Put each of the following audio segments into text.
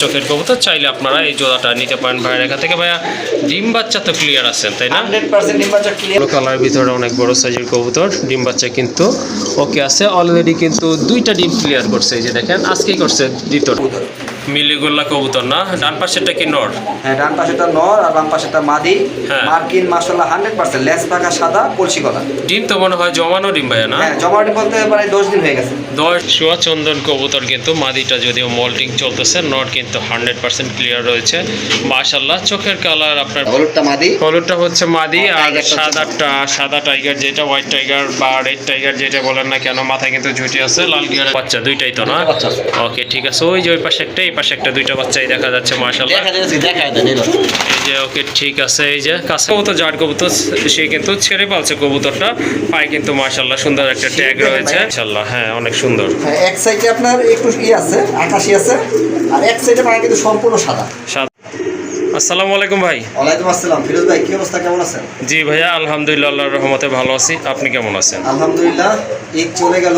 চোখের কবুতর চাইলে আপনারা এই জোড়াটা নিতে পারেন ভাইয়ের এখান থেকে। ভাইয়া ডিম বাচ্চা তো ক্লিয়ার আছেন তাই না? 100% ডিম বাচ্চা ক্লিয়ার। কালার ভিতরে অনেক বড় সাইজের কবুতর, ডিম বাচ্চা কিন্তু ওকে আছে অলরেডি, কিন্তু দুইটা ডিম ক্লিয়ার করছে। এই যে দেখেন আজকেই করছে দ্বিতীয় মিলিগুল্লা কবুতর না? ডান পাশেরটা কি নর? হ্যাঁ, ডান পাশেটা নর আর বাম পাশেটা মাদি। হ্যাঁ। মার্কিন মাশাআল্লাহ 100% লেস পাকা সাদা কলসি কলা। ডিম তো মনে হয় জমানো ডিম ভাইয়া না? হ্যাঁ, জমাটি বলতে প্রায় 10 দিন হয়ে গেছে। 10 শোয়া চন্দন কবুতর কিন্তু মাদিটা যদিও মল্টিং চলতেছে, নট কিন্তু 100% ক্লিয়ার রয়েছে মাশাআল্লাহ। চোখের কালার আপনার হলুদটা মাদি, হলুদটা হচ্ছে মাদি, আর টাইগারটা সাদা টাইগার যেটা, হোয়াইট টাইগার বা রেড টাইগার যেটা বলেন না কেন, মাথায় কিন্তু ঝুঁটি আছে, লাল গিয়ারের বাচ্চা দুইটাই তো না? বাচ্চা আছে। ওকে ঠিক আছে, ওই যে ওই পাশে একটা এই পাশে একটা, দুইটা বাচ্চাই দেখা যাচ্ছে মাশাআল্লাহ। দেখায় দেন এলো। এই যে ওকে ঠিক আছে, এই যে কাছে কবুতর জাট কবুতর, সে কিন্তু ছেড়ে পালছে কবুতরটা, পায়ে কিন্তু মাশাআল্লাহ সুন্দর একটা ট্যাগ রয়েছে মাশাআল্লাহ। হ্যাঁ অনেক সুন্দর। হ্যাঁ, এক সাইডে আপনার একটু আছে আকাশী আছে, আর এক সাইডে মানে কিন্তু সম্পূর্ণ সাদা। আসসালামু আলাইকুম ভাই। ওয়ালাইকুম আসসালাম। ফিরোজ ভাই কি অবস্থা, কেমন আছেন? জি ভাইয়া আলহামদুলিল্লাহ, আল্লাহর রহমতে ভালো আছি। আপনি কেমন আছেন? আলহামদুলিল্লাহ, ঈদ চলে গেল,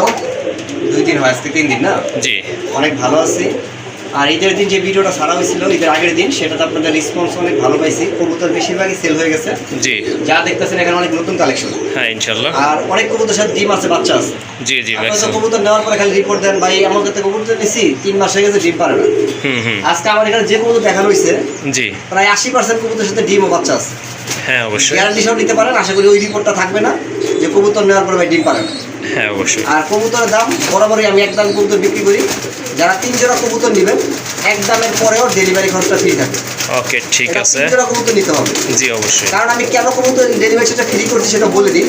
2 দিন হয়, আজকে 3 দিন না? জি অনেক ভালো আছি। আর ঈদের দিন যে ভিডিওটা ছাড়া হয়েছিল ঈদের আগের দিন, সেটাতে আপনাদের রেসপন্স অনেক ভালো পাইছি। কবুতর বেশিরভাগই সেল হয়ে গেছে। জি যা দেখতেছেন এখানে অনেক নতুন কালেকশন। হ্যাঁ ইনশাল্লাহ। আর অনেক কবুতর সাথে ডিম আছে, বাচ্চা আছে। জি জি আপনারা তো কবুতর নেওয়ার পরে খালি রিপোর্ট দেন, ভাই আমার কাছে কবুতর নিছি 3 মাস হয়ে গেছে, ডিম পারে না। আজকে আমার এখানে যে কবুতর দেখানো হয়েছে জি প্রায় 80% কবুতরের সাথে ডিম ও বাচ্চা আছে। হ্যাঁ অবশ্যই। গ্যারান্টি সহ নিতে পারেন, আশা করি ওই রিপোর্টটা থাকবে না যে কবুতর নেওয়ার পরে ভাই ডিম পারে না। হ্যাঁ অবশ্যই। আর কবুতরের দাম বরাবরই আমি এক দাম কবুতর বিক্রি করি। যারা 3 জোড়া কবুতর নেবেন এক দামের পরেও ডেলিভারি খরচটা ফ্রি থাকে। ওকে ঠিক আছে। 3 জোড়া কবুতর নিতে হবে। জি অবশ্যই। কারণ আমি কেন কবুতর ডেলিভারিটা ফ্রি করছি সেটা বলে দিই।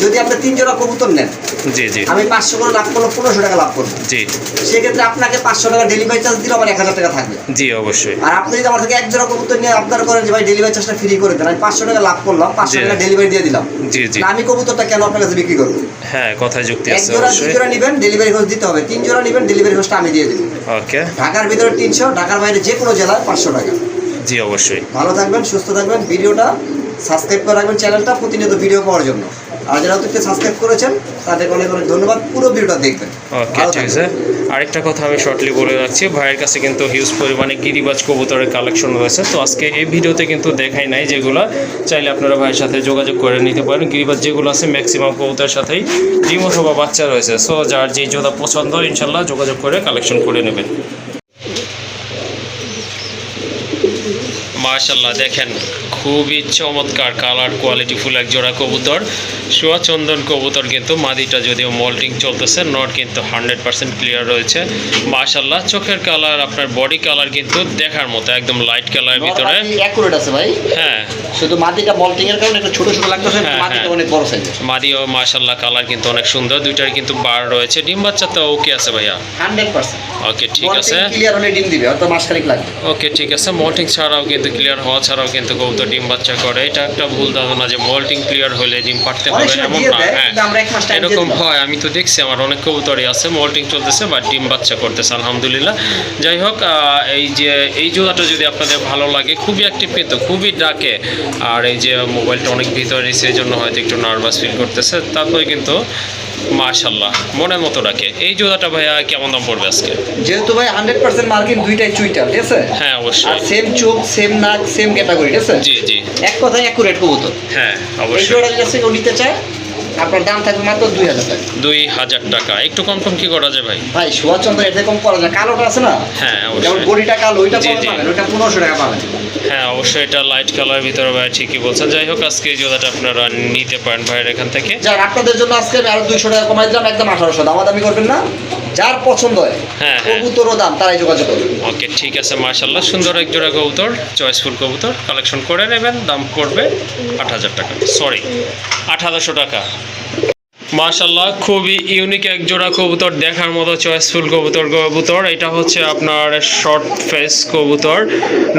যদি আপনি 3 জোড়া কবুতর নেন, জি জি আমি 500 করে লাভ করলে 1500 টাকা লাভ করবো। জি সেক্ষেত্রে আপনাকে 500 টাকা ডেলিভারি চার্জ দিলে আমার 1000 টাকা থাকবে। জি অবশ্যই। আর আপনি যদি আমার থেকে এক জোড়া কবুতর নিয়ে আপনার করেন যে ভাই ডেলিভারি চার্জটা ফ্রি করে দেন, আমি 500 টাকা লাভ করলাম, 500 টাকা ডেলিভারি দিয়ে দিলাম, জি জি আমি কবুতরটা কেন আপনার কাছে বিক্রি করবো? হ্যাঁ কথায় যুক্তি এক আছে জোড়া 2 অবশ্যই। জোড়া নেবেন, ডেলিভারি খরচ দিতে হবে। 3 জোড়া নেবেন, ডেলিভারি খরচটা আমি দিয়ে দেবো। ওকে ঢাকার ভিতরে 300, ঢাকার বাইরে যে কোনো জেলায় 500 টাকা। জি অবশ্যই। ভালো থাকবেন, সুস্থ থাকবেন। ভিডিওটা সাবস্ক্রাইব করে রাখবেন চ্যানেলটা প্রতিনিয়ত ভিডিও পাওয়ার জন্য। আর যারা অতিরিক্ত সাবস্ক্রাইব করেছেন তাদেরকে অনেক অনেক ধন্যবাদ। পুরো ভিডিওটা দেখবেন। ওকে ঠিক আছে। আরেকটা কথা আমি শর্টলি বলে রাখছি, ভাইয়ের কাছে কিন্তু হিউজ পরিমাণে গিরিবাজ কবুতরের কালেকশন রয়েছে। তো আজকে এই ভিডিওতে কিন্তু দেখাই নাই যেগুলো, চাইলে আপনারা ভাইয়ের সাথে যোগাযোগ করে নিতে পারেন। গিরিবাজ যেগুলো আছে ম্যাক্সিমাম কবুতরের সাথেই ডিম অথবা বাচ্চা রয়েছে। সো যার যে জোড়া পছন্দ ইনশাল্লাহ যোগাযোগ করে কালেকশন করে নেবেন। মাশাল্লাহ দেখেন খুবই চমৎকার কালার কোয়ালিটি ফুল এক জোড়া কবুতর, শোয়া চন্দন কবুতর কিন্তু মাদিটা যদিও মল্টিং চলতেছে, নট কিন্তু 100% ক্লিয়ার রয়েছে মাশাল্লাহ। চোখের কালার আপনার বডি কালার কিন্তু দেখার মতো একদম লাইট কালারের ভিতরে অ্যাকুরেট আছে ভাই। হ্যাঁ শুধু মাটিটা মল্টিং এর কারণে একটু ছোট ছোট লাগতেছে, মাটিটা অনেক বড় সাইজের। মাদিও মাশাল্লাহ কালার কিন্তু অনেক সুন্দর, দুইটার কিন্তু বার রয়েছে। ডিম বাচ্চা তো ওকে আছে ভাইয়া? 100%। ওকে ঠিক আছে। ক্লিয়ার হলে ডিম দিবে, হয়তো মাসখানেক লাগবে। ওকে ঠিক আছে। মল্টিং ছাড়াও কিন্তু ক্লিয়ার হওয়া ছাড়াও কিন্তু কবুতর ডিম বাচ্চা করে, এটা একটা ভুল ধারণা যে মল্টিং ক্লিয়ার হলে ডিম পারতে হবে এমন না। হ্যাঁ এরকম হয়, আমি তো দেখছি আমার অনেক কবুতরই আছে মল্টিং চলতেছে বা ডিম বাচ্চা করতেছে আলহামদুলিল্লাহ। যাই হোক, এই যে এই জোড়াটা যদি আপনাদের ভালো লাগে, খুবই অ্যাক্টিভ কিন্তু খুবই ডাকে, আর এই যে মোবাইলটা অনেক ভিতরে সেই জন্য হয়তো একটু নার্ভাস ফিল করতেছে, তারপরে কিন্তু মাশাল্লাহ মনের মতো ডাকে। এই জোড়াটা ভাইয়া কেমন দাম পড়বে আজকে? যেহেতু ভাই 100% মার্কিন, দুইটাই চুইটাল, ঠিক আছে? হ্যাঁ অবশ্যই। সেম চোখ, সেম নাক, সেম ক্যাটাগরি, ঠিক আছে? জি জি এক কথায় অ্যাকুরেট কবুতর। হ্যাঁ এই অবশ্যই। জোড়া যদি কেউ নিতে চায়, আপনার দাম থাকবে মাত্র 2000 টাকা। 2000 টাকা। একটু কম কি করা যায় ভাই? ভাই সুভাষচন্দ্র এতে কম করা যায়। কালোটা আছে না? হ্যাঁ যেমন অবশ্যই। বডিটা কালো, ওইটা জি, কমে জি। পাবেন, ওইটা 1500 টাকা পাবেন। হ্যাঁ অবশ্যই, এটা লাইট কালার ভিতরে ভাই ঠিকই বলছেন। যাই হোক আজকে এই জোড়াটা আপনারা নিতে পারেন ভাইয়ের এখান থেকে। যার আপনাদের জন্য আজকে আমি আরো 200 টাকা কমাই দিলাম, একদম 1800। দামাদামি করবেন না, যার পছন্দ হয় হ্যাঁ, হ্যাঁ। কবুতরও দাম তারাই যোগাযোগ করবেন। ওকে ঠিক আছে মাশাল্লাহ, সুন্দর এক জোড়া কবুতর, চয়েসফুল কবুতর কালেকশন করে নেবেন। দাম পড়বে 8000 টাকা, সরি 1800 টাকা। মাশাল্লাহ খুবই ইউনিক এক জোড়া কবুতর, দেখার মতো চয়েসফুল কবুতর। এটা হচ্ছে আপনার শর্ট ফেস কবুতর,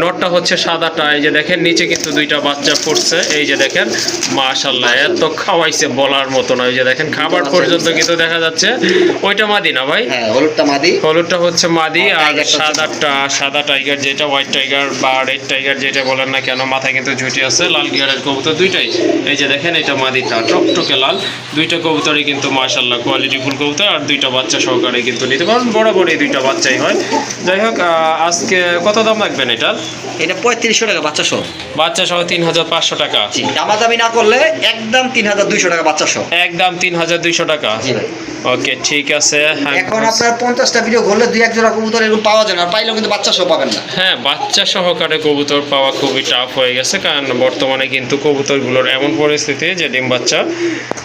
নটটা হচ্ছে সাদাটা। এই যে দেখেন নিচে কিন্তু দুইটা বাচ্চা পড়ছে, এই যে দেখেন মাশাল্লাহ এত খাওয়াইছে বলার মতো না। এই যে দেখেন খাবার পর্যন্ত কিন্তু দেখা যাচ্ছে। ওইটা মাদি না ভাই? হ্যাঁ, হলুদটা মাদি, হলুদটা হচ্ছে মাদি, আর সাদা টাইগার যেটা, হোয়াইট টাইগার বা রেড টাইগার যেটা বলেন না কেন, মাথায় কিন্তু ঝুঁটি আছে, লাল গিয়ারের কবুতর দুইটাই। এই যে দেখেন এটা মাদিটা টকটকে লাল, দুইটা কবুতর কবুতরই কিন্তু মাশাআল্লাহ কোয়ালিটিফুল কবুতর, আর দুইটা বাচ্চা সহকারে কিন্তু নিতে পারেন, বরাবর এই দুইটা বাচ্চাই হয়। যাই হোক, আজকে কত দাম রাখবেন এটার? এটা 3500 টাকা বাচ্চা সহ। বাচ্চা সহ 3500 টাকা। দামাদামি না করলে একদম 3200 টাকা বাচ্চা সহ। একদম 3200 টাকা। জি ভাই। ওকে, ঠিক আছে। এখন আপনার 50টা ভিডিও ঘুরলে 2-1 জোড়া কবুতর এরকম পাওয়া যায় না, আর পাইলেও কিন্তু বাচ্চা সহ পাবেন না। হ্যাঁ, বাচ্চা সহকারে কবুতর পাওয়া খুবই টাফ হয়ে গেছে, কারণ বর্তমানে কিন্তু কবুতরগুলোর এমন পরিস্থিতি যে ডিম বাচ্চা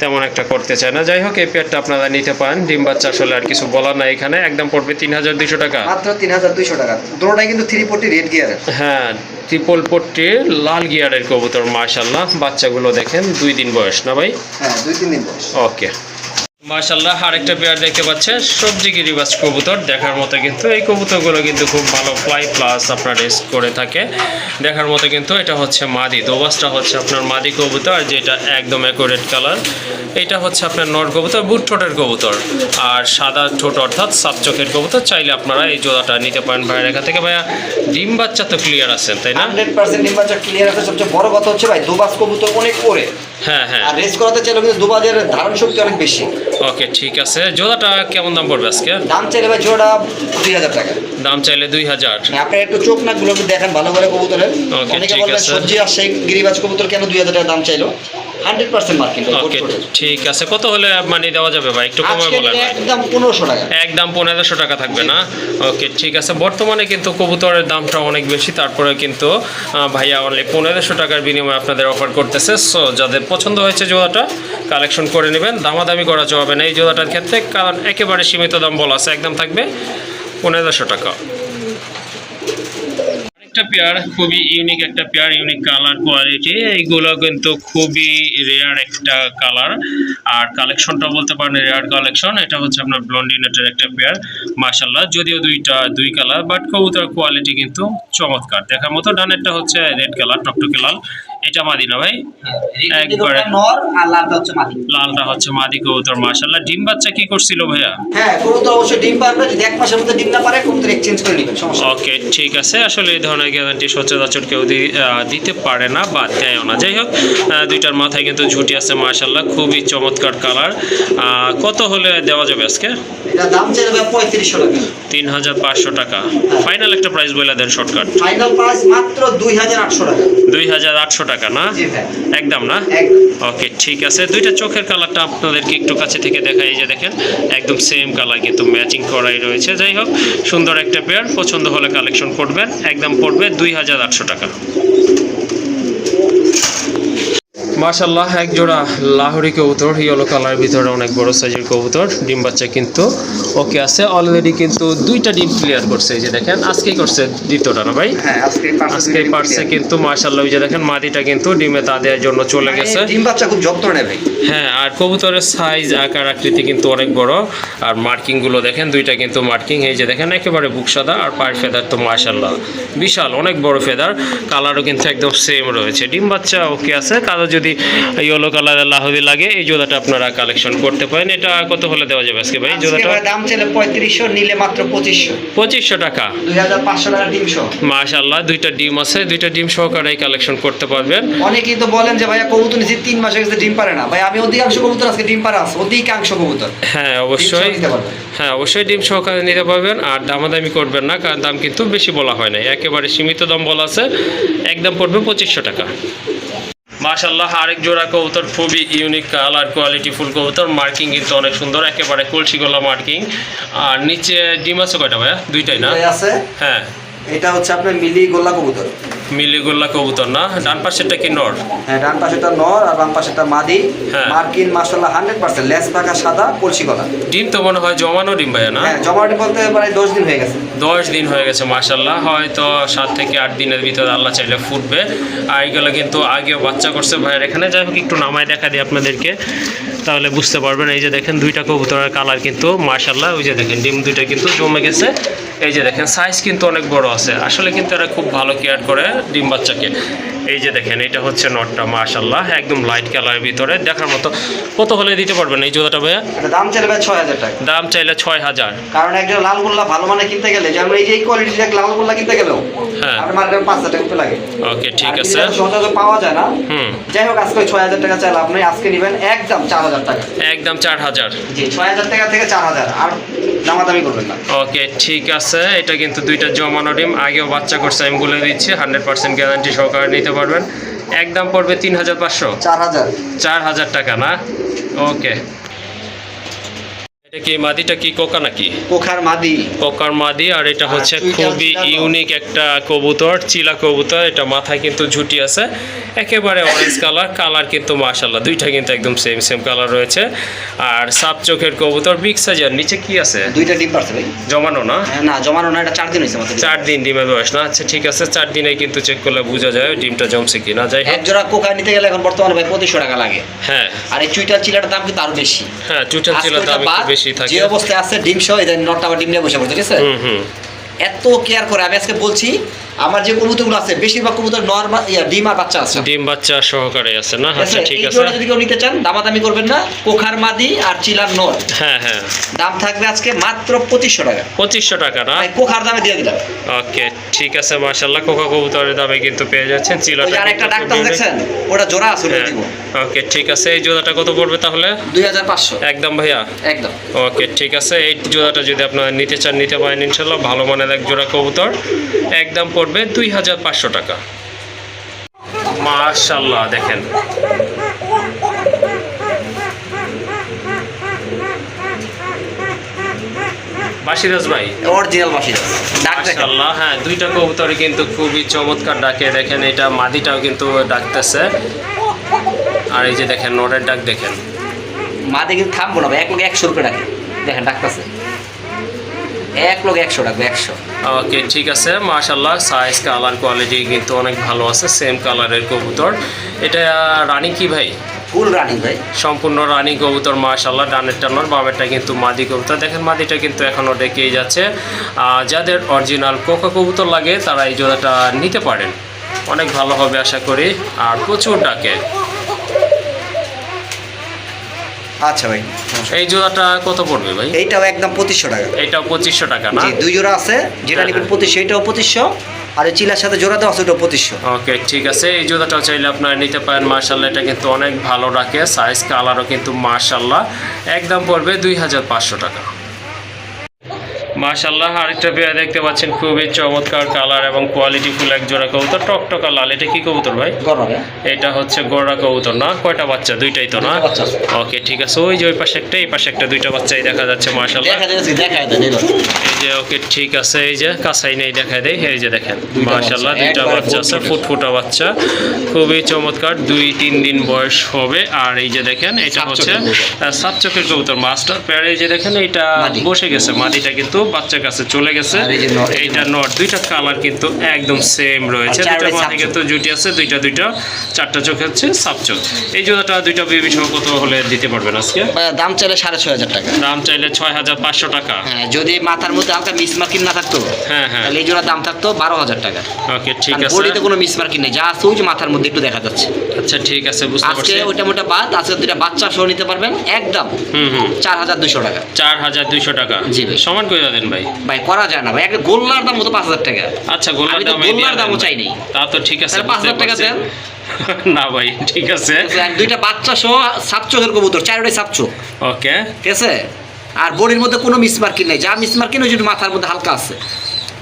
তেমন একটা করতে চায় না। যাই হোক, এই পেয়ারটা আপনারা নিতে পারেন। ডিম বাচ্চা আসলে আর কিছু বলার নাই এখানে। একদম পড়বে 3200 টাকা, মাত্র 3200 টাকা। দুটোটাই কিন্তু 340 রেড গিয়ারের। হ্যাঁ, ট্রিপল পট্টির লাল গিয়ারের কবুতর মাশাআল্লাহ। বাচ্চাগুলো দেখেন 2 দিন বয়স না ভাই? হ্যাঁ, 2-3 দিন বয়স। ওকে মাশাআল্লাহ, আরেকটা পেয়ার দেখতে পাচ্ছেন সবজি গিরিবাজ কবুতর। দেখার মতো কিন্তু এই কবুতরগুলো কিন্তু খুব ভালো ফ্লাই প্লাস আপনার রেস্ট করে থাকে। দেখার মতো কিন্তু এটা হচ্ছে মাদি, দোবাসটা হচ্ছে আপনার মাদি কবুতর, আর যেটা একদম অ্যাকুরেট কালার এটা হচ্ছে আপনার নর কবুতর, বুট ঠোঁটের কবুতর, আর সাদা ঠোঁট অর্থাৎ সাত চোখের কবুতর। চাইলে আপনারা এই জোড়াটা নিতে পারেন ভাইয়ের এখান থেকে। ভাইয়া ডিম বাচ্চা তো ক্লিয়ার আছেন তাই না? 100% ডিম বাচ্চা ক্লিয়ার আছে। সবচেয়ে বড় কথা হচ্ছে ভাই, দুবাস কবুতর অনেক করে। হ্যাঁ হ্যাঁ, আর রেস করাতে চাইলে কিন্তু দুবাজের ধারণ শক্তি অনেক বেশি। ওকে, ঠিক আছে। জোড়াটা কেমন দাম পড়বে আজকে? দাম চাইলে ভাই জোড়া 2000 টাকা। দাম চাইলে 2000। আপনি একটু চোখ নাকগুলো একটু দেখেন ভালো করে কবুতরের। ওকে, অনেকে ঠিক বলবে আছে। সবজি আর সেই গিরিবাজ কবুতর কেন 2000 টাকা দাম চাইলো? 100% মার্কিং। ওকে, ঠিক আছে। কত হলে মানে দেওয়া যাবে ভাই? একটু কমে বলেন ভাই। একদম 1500 টাকা। একদম 1500 টাকা থাকবে না? ওকে, ঠিক আছে। বর্তমানে কিন্তু কবুতরের দামটা অনেক বেশি, তারপরে কিন্তু ভাইয়া অনলি 1500 টাকার বিনিময়ে আপনাদের অফার করতেছে। সো যাদের পছন্দ হয়েছে জোড়াটা কালেকশন করে নেবেন, দামাদামি করা যাবে না এই জোড়াটার ক্ষেত্রে, কারণ একেবারে সীমিত দাম বলা আছে। একদম থাকবে 1500 টাকা। একটা পেয়ার খুবই ইউনিক একটা পেয়ার, ইউনিক কালার কোয়ালিটি। এইগুলো কিন্তু খুবই রেয়ার একটা কালার, আর কালেকশনটা বলতে পারেন রেয়ার কালেকশন। এটা হচ্ছে আপনার ব্লন্ডিনেটের একটা পেয়ার মাশাআল্লাহ, যদিও দুই কালার, বাট কবুতর কোয়ালিটি কিন্তু চমৎকার। দেখার মতো। ডানেরটা হচ্ছে রেড কালার, টকটকে লাল। এটা মাদি না ভাই? একবারে নর, আর লালটা হচ্ছে মাদি। লালটা হচ্ছে মাদি কবুতর মাশাআল্লাহ। ডিম বাচ্চা কি করছিল ভাইয়া? হ্যাঁ, কবুতর অবশ্যই ডিম পারবে। যদি 1 মাসের মধ্যে ডিম না পারে কবুতর এক্সচেঞ্জ করে নেবেন, সমস্যা নেই। ওকে, ঠিক আছে। আসলে এই ধরনের গ্যারান্টি সচরাচর কেউ দিতে পারে না বা দেয়ও না। যাই হোক, দুইটার মাথায় কিন্তু ঝুটি আছে মাশাআল্লাহ, খুবই চমৎকার কালার। কত হলে দেওয়া যাবে আজকে? এটা দাম চাইবে 3500 টাকা। 3500 টাকা। ফাইনাল একটা প্রাইস বলে দেন শর্টকাট। ফাইনাল প্রাইস মাত্র 2800 টাকা। 2800 টাকা না? জি ভাই, একদম না? একদম। ওকে, ঠিক আছে। দুইটা চোখের কালারটা আপনাদেরকে একটু কাছে থেকে দেখাই। এই যে দেখেন, একদম সেম কালার কিন্তু ম্যাচিং করাই রয়েছে। যাই হোক, সুন্দর একটা পেয়ার, পছন্দ হলে কালেকশন করবেন। একদম পড়বে 2800 টাকা। মাশাআল্লাহ, এক জোড়া লাহোরি কবুতর, ইয়েলো কালারের ভিতরে অনেক বড় সাইজের কবুতর। ডিম বাচ্চা কিন্তু ওকে আছে, অলরেডি কিন্তু দুইটা ডিম ক্লিয়ার করছে। এই যে দেখেন, আজকেই করছে দ্বিতীয়টা না ভাই? হ্যাঁ, আজকেই পারছে কিন্তু মাশাআল্লাহ। ওই যে দেখেন, মাদিটা কিন্তু ডিমে তা দেওয়ার জন্য চলে গেছে। ডিম বাচ্চা খুব যত্ন নেয় ভাই। হ্যাঁ, আর কবুতরের সাইজ আকার আকৃতি কিন্তু অনেক বড়। আর মার্কিংগুলো দেখেন, দুইটা কিন্তু মার্কিং। এই যে দেখেন, একেবারে বুক সাদা, আর পায়ের ফেদার তো মাশাআল্লাহ বিশাল, অনেক বড় ফেদার। কালারও কিন্তু একদম সেম রয়েছে। ডিম বাচ্চা ওকে আছে। কারো যদি ইয়েলো কালারের লাহোরি লাগে, এই জোড়াটা আপনারা কালেকশন করতে পারেন। এটা কত হলে দেওয়া যাবে আজকে ভাই জোড়াটা? দাম ছিল 3500, নিলে মাত্র 2500 টাকা। 2500 টাকা ডিম সহ। মাশাআল্লাহ, দুইটা ডিম আছে, দুইটা ডিম সহকারে কালেকশন করতে পারবেন। অনেকেই তো বলেন যে ভাইয়া কবুতর নিচে 3 মাসে গেছে ডিম পারে না। ভাই, আমি অধিকাংশ কবুতর আজকে ডিম পারে আছে, অধিকাংশ কবুতর। হ্যাঁ অবশ্যই, হ্যাঁ অবশ্যই ডিম সহকারে নিতে পারবেন। আর দামাদামি করবেন না, কারণ দাম কিন্তু বেশি বলা হয় না, একেবারে সীমিত দাম বলা আছে। একদম পড়বে 2500 টাকা। মাশাআল্লাহ, আরেক জোড়া কবুতর, খুবই ইউনিক কালার কোয়ালিটি ফুল কবুতর। মার্কিং কিন্তু অনেক সুন্দর, একেবারে কলসি গলা মার্কিং। আর নিচে ডিম আছে কয়টা ভাইয়া? দুইটাই না? আছে। হ্যাঁ, এটা হচ্ছে আপনার মিলি গোল্লা কবুতর। মিলিগোল্লা কবুতর না? ডান পাশেরটা কি নর? হ্যাঁ, ডান পাশেরটা নর আর বাম পাশেরটা মাদি। হ্যাঁ। মার্কিন মাশাআল্লাহ 100%, লেস পাকা সাদা, কলসি গলা। ডিম তো মনে হয় জমানো ডিম ভাইয়া না? হ্যাঁ, জমাটি বলতে প্রায় 10 দিন হয়ে গেছে। 10 দিন হয়ে গেছে মাশাআল্লাহ। হয়তো 7 থেকে 8 দিনের ভিতরে আল্লাহ চাইলে ফুটবে। আর এইগুলো কিন্তু আগেও বাচ্চা করছে ভাইয়ের এখানে। যাই হোক, একটু নামায় দেখা দিই আপনাদেরকে, তাহলে বুঝতে পারবেন। এই যে দেখেন, দুইটা কবুতরের কালার কিন্তু মাশাআল্লাহ। ওই যে দেখেন, ডিম দুইটা কিন্তু জমে গেছে। এই যে দেখেন সাইজ কিন্তু অনেক বড় আছে, আসলে কিন্তু এরা খুব ভালো কেয়ার করে ডিম বাচ্চাকে। এই যে দেখেন এটা হচ্ছে নটটা, মাশাআল্লাহ একদম লাইট কালারের ভিতরে দেখার মতো। কত হলে দিতে পারবেন এই জোড়াটা ভাইয়া? এটা দাম চাইলে ভাই 6000 টাকা। দাম চাইলে 6000। কারণ একজন লাল গোল্লা ভালো মানে কিনতে গেলে যেমন এই যে এই কোয়ালিটির এক লাল গোল্লা কিনতে গেলেও হ্যাঁ আর মার্কেটে 5000 টাকা করে লাগে। ওকে ঠিক আর আছে। এটা সহজে পাওয়া যায় না। যাই হোক আজকে 6000 টাকা চাইলে আপনি আজকে নেবেন একদম 4000 টাকা। একদম 4000। জি 6000 টাকা থেকে 4000 আর দামাদামি করবেন না। ওকে ঠিক আছে। এটা কিন্তু দুইটা জমানো ডিম, আগেও বাচ্চা করছে আমি বলে দিচ্ছি, 100% গ্যারান্টি সহকারে নিতে পারবেন। একদম পড়বে 3500। 4000 টাকা না? ওকে। এটা কি মাদিটা কি কোকা নাকি? কোকার মাদি। কোকার মাদি। আর এটা হচ্ছে চুইটাল খুবই চিলা ইউনিক একটা কবুতর, চিলা কবুতর। এটা মাথায় কিন্তু ঝুটি আছে, একেবারে অরেঞ্জ কালার। কালার কিন্তু মাশাআল্লাহ দুইটা কিন্তু একদম সেম কালার রয়েছে। আর সাপ চোখের কবুতর, বিগ সাইজের। নিচে কি আছে? দুইটা ডিম পারছে ভাই। জমানো না? না জমানো না, এটা 4 দিন হয়েছে মাত্র। 4 দিন ডিমের বয়স না? আচ্ছা ঠিক আছে, 4 দিনে কিন্তু চেক করলে বোঝা যায় ডিমটা জমছে কিনা। যাই হোক এক জোড়া কোকা নিতে গেলে এখন বর্তমানে ভাই 2500 টাকা লাগে। হ্যাঁ আর এই চুইটাল চিলাটার দাম কিন্তু আরো বেশি। হ্যাঁ চুইটাল চিলার দাম একটু বেশি থাকে। যে অবস্থায় আছে ডিম সহ এদের নটটা আবার ডিম নিয়ে বসে পড়ছে, ঠিক আছে? এত কেয়ার করে। আমি আজকে বলছি আমার যে কবুতরগুলো আছে বেশিরভাগ কবুতর নরমাল ডিম আর বাচ্চা আছে, ডিম বাচ্চা সহকারে আছে না? আচ্ছা ঠিক আছে। যদি কেউ নিতে চান দামাদামি করবেন না। কোখার মাদি আর চিলার নর, হ্যাঁ হ্ঁ, দাম থাকবে আজকে মাত্র 2500 টাকা। 2500 টাকা না? কোখার দামে দিয়ে দিলাম। ওকে ঠিক আছে, মাশাআল্লাহ কোকা কবুতরের দামে কিন্তু পেয়ে যাচ্ছেন। চিলাটা আরেকটা ডাক্তার দেখছেন ওটা জোড়া আছে ওটা দিব। ওকে ঠিক আছে। এই জোড়াটা কত পড়বে তাহলে? 2500 একদম ভাইয়া? একদম। ওকে ঠিক আছে। এই জোড়াটা যদি আপনারা নিতে চান নিতে পারেন ইনশাআল্লাহ। ভালো মানের এক জোড়া কবুতর, একদম পড়বে 2500 টাকা। মাশাআল্লাহ দেখেন বাসিরাজ ভাই, অরিজিনাল বাসিরাজ ডাক দেখেন। মাশাআল্লাহ হ্যাঁ দুইটা কবুতরই কিন্তু খুবই চমৎকার ডাকে। দেখেন এটা মাদিটাও কিন্তু ডাকতেছে, আর এই যে দেখেন নরের ডাক দেখেন। মাদি কিন্তু থামবো না ভাই, এক লোক 100 রুপে ডাকে। দেখেন ডাকতেছে, এক লোক 100 ডাকবে 100। ওকে ঠিক আছে, মাশাআল্লাহ সাইজ কালার কোয়ালিটি কিন্তু অনেক ভালো আছে। সেম কালারের কবুতর। এটা রানী কি ভাই? ফুল রানি ভাই, সম্পূর্ণ রানী কবুতর মাশাআল্লাহ। ডানেরটা নর, বামেরটা কিন্তু মাদি কবুতর। দেখেন মাদিটা কিন্তু এখনও ডেকেই যাচ্ছে। যাদের অরিজিনাল কোকা কবুতর লাগে তারা এই জোড়াটা নিতে পারেন, অনেক ভালো হবে আশা করি। আর প্রচুর ডাকে। আচ্ছা ভাই এই জোড়াটা কত পড়বে ভাই? এইটাও একদম 2500 টাকা। এইটাও 2500 টাকা না? জি দুই জোড়া আছে, যেটা নিবেন 2500, এটাও 2500। আর এই চিলার সাথে জোড়া দেওয়া আছে ওটাও 2500। ওকে ঠিক আছে। এই জোড়াটাও চাইলে আপনারা নিতে পারেন মাশাআল্লাহ। এটা কিন্তু অনেক ভালো রাখে, সাইজ কালারও কিন্তু মাশাআল্লাহ। একদম পড়বে 2500 টাকা। মাশাআল্লাহ আরেকটা পেয়ার দেখতে পাচ্ছেন, খুবই চমৎকার কালার এবং কোয়ালিটি ফুল এক জোড়া কবুতর, টকটকা লাল। এটা কি কবুতর ভাই? এটা হচ্ছে গোড়া কবুতর না? কয়টা বাচ্চা? দুইটাই তো না? ওকে ঠিক আছে। ওই যে ওই পাশে একটা এই পাশে একটা, দুইটা বাচ্চাই দেখা যাচ্ছে মাশাআল্লাহ। এই যে ওকে ঠিক আছে, এই যে কাছাই নেই দেখা দেয়। এই যে দেখেন মাশাআল্লাহ দুইটা বাচ্চা আছে, ফুটফুটা বাচ্চা, খুবই চমৎকার। 2-3 দিন বয়স হবে। আর এই যে দেখেন এটা হচ্ছে সাত চোখের কবুতর মাস্টার পেয়ার। এই যে দেখেন এইটা বসে গেছে, মাদিটা কিন্তু বাচ্চার কাছে চলে গেছে। এইটা নট, দুইটা কালার কিন্তু একদম সেম রয়েছে। দুইটা মাদি কিন্তু জুটি আছে, দুইটা 4টা চোখ হচ্ছে সাপ চোখ। এই জোড়াটা দুইটা বেবি সহ কত হলে দিতে পারবেন আজকে? দাম চাইলে 6500 টাকা। দাম চাইলে 6500 টাকা। হ্যাঁ যদি মাথার মধ্যে হালকা মিসমার্কিং না থাকতো হ্যাঁ তাহলে এই জোড়া দাম থাকতো 12000 টাকা। ওকে ঠিক আছে। বডিতে কোনো মিসমার্কিং নেই, যা আছে ওই যে মাথার মধ্যে একটু দেখা যাচ্ছে। আচ্ছা ঠিক আছে, বুঝতে পারছি। আজকে ওইটা মোটা বাদ, আজকে দুইটা বাচ্চা সহ নিতে পারবেন একদম 4200 টাকা। 4200 টাকা? জি ভাই। সমান করে দেন ভাই। ভাই করা যায় না ভাই, একটা গোল্লার দাম মতো 5000 টাকা। আচ্ছা গোল্লার দাম, গোল্লার দামও চাই নেই। তা তো ঠিক আছে, 5000 টাকা দেন। না ভাই ঠিক আছে। দুইটা বাচ্চা সহ সাপ চোখের কবুতর, চারটাই সাপ চোখ। ওকে ঠিক আছে। আর বডির মধ্যে কোনো মিসমার্কিং নেই, যা মিসমার্কিং ওই যদি মাথার মধ্যে হালকা আছে।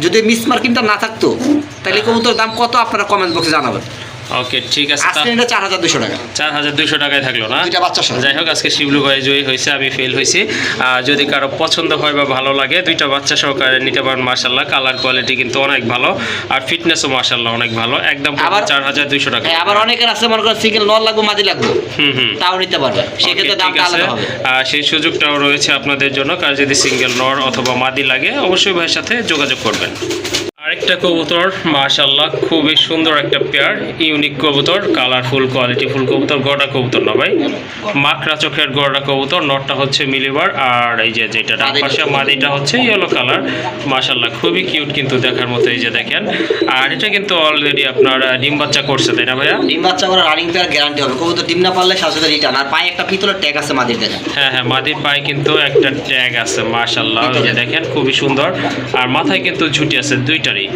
যদি মিসমার্কিংটা না থাকতো তাহলে কবুতর দাম কত আপনারা কমেন্ট বক্সে জানাবেন। ওকে ঠিক আছে। আজকে এটা 4200 টাকা। 4200 টাকায় থাকলো না? দুইটা বাচ্চা সহ। যাই হোক আজকে শিবলু ভাই জয়ী হয়েছে, আমি ফেল হয়েছি। যদি কারো পছন্দ হয় বা ভালো লাগে দুইটা বাচ্চা সহকারে নিতে পারেন মাশাআল্লাহ। কালার কোয়ালিটি কিন্তু অনেক ভালো, আর ফিটনেসও মাশাআল্লাহ অনেক ভালো। একদম 4200 টাকা। আবার অনেকের আছে মনে করেন সিঙ্গেল নর লাগবে, মাদি লাগবে, তাও নিতে পারবেন, সেক্ষেত্রে দামটা আলাদা হবে। সেই সুযোগটাও রয়েছে আপনাদের জন্য। কার যদি সিঙ্গেল নর অথবা মাদি লাগে অবশ্যই ভাইয়ের সাথে যোগাযোগ করবেন। আরেকটা কবুতর মাশাআল্লাহ খুবই সুন্দর একটা পেয়ার, ইউনিক কবুতর, কালারফুল কোয়ালিটিফুল কবুতর, গড়া কবুতর না ভাই, মাকড়া চোখের গড়া কবুতর। নটটা হচ্ছে মিলিবার, আর এই যে যেটা ডান পাশে মাদিটা হচ্ছে ইয়েলো কালার। মাশাআল্লাহ খুবই কিউট কিন্তু দেখার মতো, এই যে দেখেন। আর এটা কিন্তু অলরেডি আপনার ডিম বাচ্চা করছে, তাই না ভাইয়া? ডিম বাচ্চা করা রানিং পেয়ার গ্যারান্টি হবে। কবুতর ডিম না পারলে সাথে রিটার্ন। আর পায়ে একটা পিতলের ট্যাগ আছে মাদির, দেখেন। হ্যাঁ হ্যাঁ, মাদির পায়ে কিন্তু একটা ট্যাগ আছে মাশাআল্লাহ, এই যে দেখেন খুবই সুন্দর। আর মাথায় কিন্তু ঝুটি আছে দুইটারই।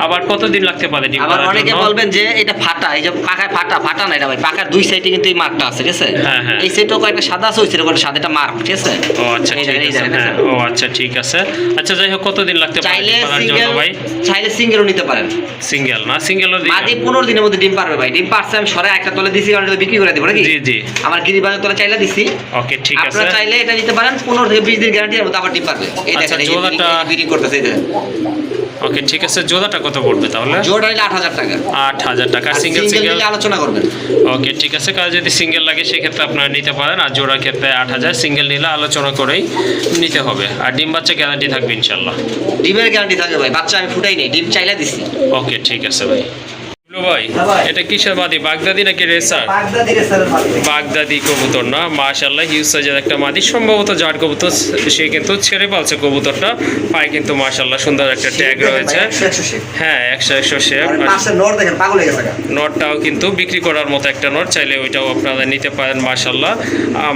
আবার কতদিন লাগতে পারে ডিম আবার পাড়ার অনেকে জন্য? বলবেন যে এটা ফাটা, এই যে পাখায় ফাটা না এটা ভাই, পাখার দুই সাইডে কিন্তু এই মার্কটা আছে, ঠিক আছে? হ্যাঁ, হ্যাঁ। এই সাইডটাও একটা সাদা আছে, ওই সাইডে একটা সাদা, এটা মার্ক, ঠিক আছে? ও আচ্ছা এই ঠিক দেখেন, এই আছে, দেখেন, হ্যাঁ ও আচ্ছা ঠিক আছে। আচ্ছা যাই হোক, কতদিন লাগতে পারে চাইলে ডিম পাড়ার জন্য সিঙ্গেল, ভাই? চাইলে সিঙ্গেলও নিতে পারেন। সিঙ্গেল না, সিঙ্গেলও দিই। মাদি 15 দিনের মধ্যে ডিম পারবে ভাই। ডিম পারছে আমি সরাই একটা তলে দিছি, কারণ এটা বিক্রি করে দিব নাকি? জি জি, আমার গিরিবাজের তলে চাইলে দিছি। ওকে ঠিক আছে। আপনারা চাইলে এটা নিতে পারেন, 15 থেকে 20 দিন গ্যারান্টি এর মধ্যে আবার ডিম পারবে। এই আচ্ছা, দেখেন, এই জোড়াটা- বিক্রি করতেছে, এই দেখেন। ওকে ঠিক আছে, জোড়াটা কত পড়বে তাহলে? জোড়া নিলে 8000 টাকা। 8000 টাকা। আর সিঙ্গেল সিঙ্গেল সিঙ্গেল নিলে আলোচনা করবেন। ওকে ঠিক আছে, কারণ যদি সিঙ্গেল লাগে সেক্ষেত্রে আপনারা নিতে পারেন, আর জোড়ার ক্ষেত্রে 8000, সিঙ্গেল নিলে আলোচনা করেই নিতে হবে। আর ডিম বাচ্চা গ্যারান্টি থাকবে ইনশাল্লাহ। ডিমের গ্যারান্টি থাকবে ভাই, বাচ্চা আমি ফুটাই নেই, ডিম চাইলে দিছি। ওকে ঠিক আছে ভাই। ভাই হ্যাঁ ভাই। এটা কিসের মাদি, বাগদাদি নাকি রেসার? বাগদাদি রেসারের মাদি। বাগদাদি কবুতর না, মাশাআল্লাহ হিউজ সাইজের একটা মাদি, সম্ভবত জাট কবুতর। সে কিন্তু ছেড়ে পালছে কবুতরটা, পায়ে কিন্তু মাশাআল্লাহ সুন্দর একটা ট্যাগ রয়েছে। হ্যাঁ 100 শেপ। নর দেখেন, পাগল হয়ে গেছে। নটটাও কিন্তু বিক্রি করার মতো একটা নট, চাইলে ওইটাও আপনারা নিতে পারেন মাশাআল্লাহ।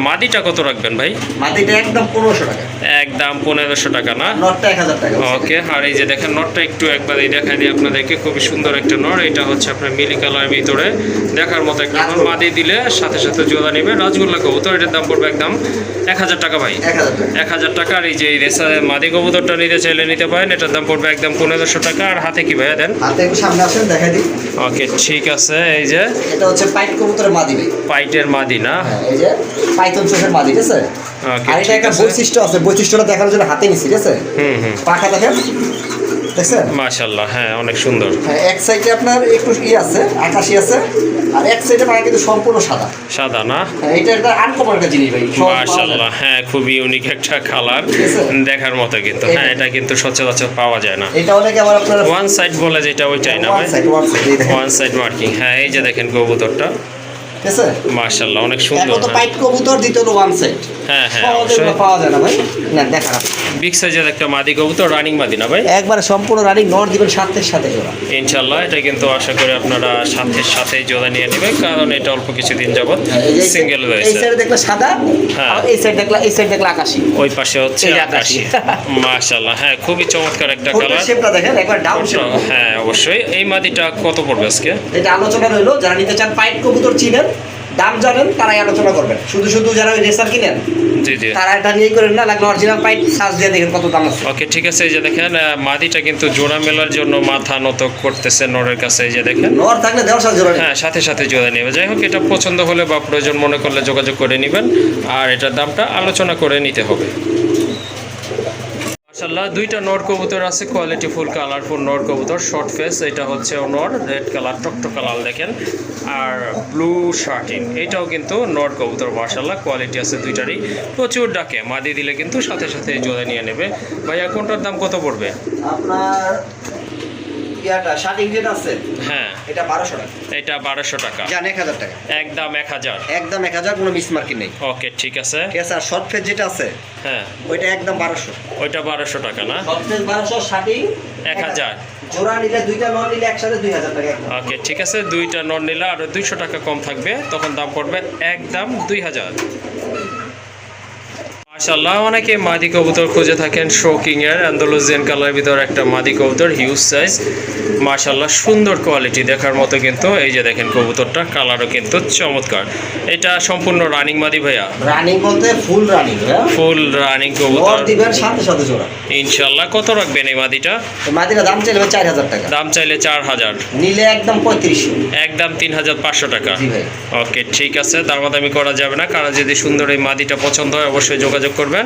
মাদিটা কত রাখবেন ভাই? মাদিটা একদম 1500 টাকা। একদম 1500 টাকা না? নরটা 1000 টাকা। ওকে, আর এই যে দেখেন নটটা একটু একবারই দেখাই দিই আপনাদেরকে, খুবই সুন্দর একটা নর। এটা হচ্ছে আপনার মিলি কালার ভিতরে দেখার মতো একটা নর। মাদি দিলে সাথে সাথে জোড়া নেবে, রাজগোল্লা কবুতর। এটার দাম পড়বে একদম 1000 টাকা ভাই। 1000 টাকা। 1000 টাকা। আর এই যে এই রেসার মাদি কবুতরটা নিতে চাইলে নিতে পারেন, এটার দাম পড়বে একদম 1500 টাকা। আর হাতে কি ভাইয়া দেন? হাতে একটু সামনে আসেন, দেখাই দিই। ওকে ঠিক আছে, এই যে এটা হচ্ছে পাইট কবুতরের মাদি ভাই। পাইটের মাদি না? হ্যাঁ, এই যে পাইথন চোখের মাদি, ঠিক আছে? ওকে আর এটা ঠিক একটা আছে। বৈশিষ্ট্য আছে, বৈশিষ্ট্যটা দেখানোর জন্য হাতে নিছি, ঠিক আছে? হুম। পাখা দেখেন, দেখছেন? মাশাআল্লাহ, হ্যাঁ অনেক সুন্দর। হ্যাঁ, এক সাইডে আপনার একটু আছে, আকাশি আছে, আর এক সাইডে পাখা কিন্তু সম্পূর্ণ সাদা। সাদা না? হ্যাঁ, এটা একটা আনকমন একটা জিনিস ভাই। সব পাওয়া যায় না। মাশাআল্লাহ, হ্যাঁ খুবই ইউনিক একটা কালার দেখার মতো কিন্তু। হ্যাঁ এটা কিন্তু সচরাচর পাওয়া যায় না। এটা অনেকে আবার আপনার ওয়ান সাইড বলে যেটা, ওইটাই না ভাই? ওয়ান সাইড, এই দেখেন, ওয়ান সাইড মার্কিং। হ্যাঁ এই যে দেখেন কবুতরটা, ঠিক আছে? মাশাআল্লাহ অনেক এখন সুন্দর। তো পাইট কবুতর, দিতে হলো ওয়ান সাইড। হ্যাঁ হ্যাঁ সহজে অবশ্যই। এগুলো পাওয়া যায় না ভাই। না দেখা, বিগ সাইজের একটা মাদি কবুতর, রানিং মাদি না ভাই? একবারে সম্পূর্ণ রানিং, নর দিবেন সাথে সাথে জোড়া। ইনশাআল্লাহ এটা কিন্তু আশা করি আপনারা সাথে জোড়া নিয়ে নেবেন, কারণ এটা অল্প কিছুদিন যাবত এই যে সিঙ্গেল এই রয়েছে। সাইডে দেখলে সাদা, হ্যাঁ। আর এই সাইড দেখলে আকাশি। ওই পাশে হচ্ছে এই যে আকাশি। আকাশি। মাশাআল্লাহ, হ্যাঁ খুবই চমৎকার একটা ফোটের কালার। শেপটা দেখেন, একবার ডাউন শেপ। হ্যাঁ অবশ্যই। এই মাদিটা কত পড়বে আজকে? এটা আলোচনা রইলো, যারা নিতে চান পাইট কবুতর চিনেন, দাম জানেন, তারাই আলোচনা করবেন। শুধু যারা ওই রেসার কিনেন জি জি। তারা এটা নিয়ে করেন না, লাগলে অরিজিনাল পাইট সার্চ দিয়ে দেখেন কত দাম আছে। ওকে ঠিক আছে, এই যে দেখেন মাদিটা কিন্তু জোড়া মেলার জন্য মাথা নত করতেছে নরের কাছে, এই যে দেখেন। নর থাকলে দেওয়ার সাথে জোড়া নেই। হ্যাঁ সাথে জোড়া নেবে। যাই হোক, এটা পছন্দ হলে বা প্রয়োজন মনে করলে যোগাযোগ করে নেবেন, আর এটার দামটা আলোচনা করে নিতে হবে। মাশাআল্লাহ দুইটা নর কবুতর আছে, কোয়ালিটি ফুল কালারফুল নর কবুতর, শর্ট ফেস। এটা হচ্ছে নর, রেড কালার টকটকা লাল দেখেন, আর ব্লু শার্টিন। এটাও কিন্তু নর কবুতর, মাশাআল্লাহ কোয়ালিটি আছে দুইটারই, প্রচুর ডাকে। মাদি দিলে কিন্তু সাথে জোড়া নিয়ে নেবে। ভাইয়া কোনটার দাম কত পড়বে? আপনার ইয়াটা শার্টিং যেটা আছে, হ্যাঁ এটা 1200 টাকা। এটা 1200 টাকা। জান 1000 টাকা। একদম 1000। একদম 1000, কোনো মিস মার্কিং নেই। ওকে ঠিক আছে। ঠিক আছে, আর শর্ট ফেস যেটা আছে হ্যাঁ ওইটা একদম 1200। ওইটা 1200 টাকা না? Short face 1200, শার্টিং 1000। জোড়া নিলে, দুইটা নর নিলে একসাথে 2000 টাকা। ওকে ঠিক আছে, দুইটা নর নিলে আরো 200 টাকা কম থাকবে, তখন দাম পড়বে একদম 2000। মাশাআল্লাহ অনেকে মাদি কবুতর খুঁজে থাকেন, শোকিং এর আন্দালুজিয়ান কালারের ভিতর একটা মাদি কবুতর, হিউজ সাইজ, মাশাআল্লাহ সুন্দর কোয়ালিটি দেখার মতো কিন্তু। এই যে দেখেন কবুতরটা, কালারও কিন্তু চমৎকার। এটা সম্পূর্ণ রানিং মাদি ভাইয়া? রানিং বলতে ফুল রানিং, হ্যাঁ ফুল রানিং নর কবুতর দিবেন সাথে জোড়া। ইনশাআল্লাহ। কত রাখবেন এই মাদিটা? এই মাদিটা দাম চাইলে 4000 টাকা, দাম চাইলে 4000, নিলে একদম 3500। একদম 3500 টাকা। জি ভাই। ওকে ঠিক আছে, দামাদামি করা যাবে না, কারণ যদি সুন্দর এই মাদিটা পছন্দ হয় অবশ্যই যোগাযোগ করবেন।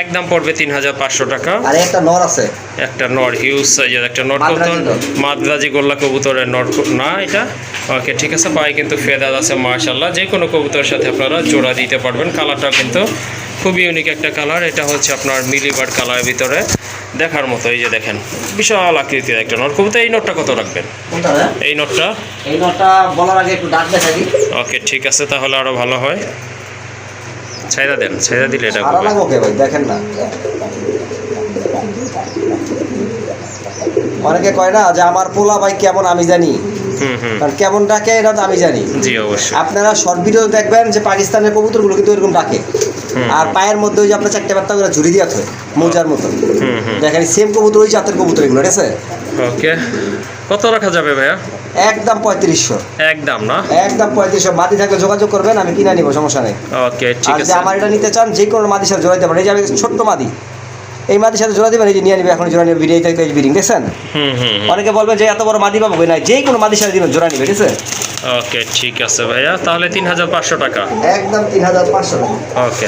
একদম পড়বে 3500 টাকা। আর একটা নর আছে, একটা নর, হিউজ সাইজের একটা নর মাদ্রাজি কবুতর, নর। মাদ্রাজি গোল্লা কবুতরের নর না এটা? ওকে ঠিক আছে, পায়ে কিন্তু ফেদার আছে মাশাআল্লাহ। যে কোনো কবুতরের সাথে আপনারা জোড়া দিতে পারবেন, কালারটাও কিন্তু খুবই ইউনিক একটা কালার। এটা হচ্ছে আপনার মিলিবার্ড কালারের ভিতরে, দেখার মতো। এই যে দেখেন বিশাল আকৃতির একটা নর কবুতর। এই নটটা কত রাখবেন? এই নটটা বলার আগে একটু ডাক দেখাই দিই। ওকে, ঠিক আছে, তাহলে আরো ভালো হয়। ছাইদা দেন, ছাইদা দিলে এটা ভালো লাগবে ওকে ভাই, দেখেন না। অনেকে কয় না যে আমার পোলা ভাই কেমন আমি জানি, কারণ কেমন ডাকে এটা তো আমি জানি। জি অবশ্যই। আপনারা শর্ট ভিডিও দেখবেন যে পাকিস্তানের কবুতরগুলো কিন্তু এরকম ডাকে, আর পায়ের মধ্যে ওই যে আপনার চারটে বার্তা করে ঝুড়ি দিয়ে থাকে মৌজার মতো। দেখেন সেম কবুতর, ওই জাতের কবুতর এগুলো, ঠিক আছে? ওকে, কত রাখা যাবে ভাইয়া? একদম 3500। একদম না? একদম 3500। মাদি থাকলে যোগাযোগ করবেন, আমি কিনে নিব, সমস্যা নেই। ওকে, ঠিক আর আছে। যে আমার এটা নিতে চান যে কোনো মাদির সাথে জোড়াইতে পারেন। এই যে আমি ছোট্ট মাদি, এই মাদির সাথে জোড়া দিবেন, এই যে নিয়ে নিবে এখন জোড়া নিবে। ভিডিও থেকে বিডিং দেখছেন? অনেকে বলবেন যে এত বড় মাদি পাবো না, যে কোনো মাদির সাথে দিবেন জোড়া নিবে, ঠিক আছে? ওকে, ঠিক আছে ভাইয়া, তাহলে 3500 টাকা। একদম 3500 টাকা। ওকে।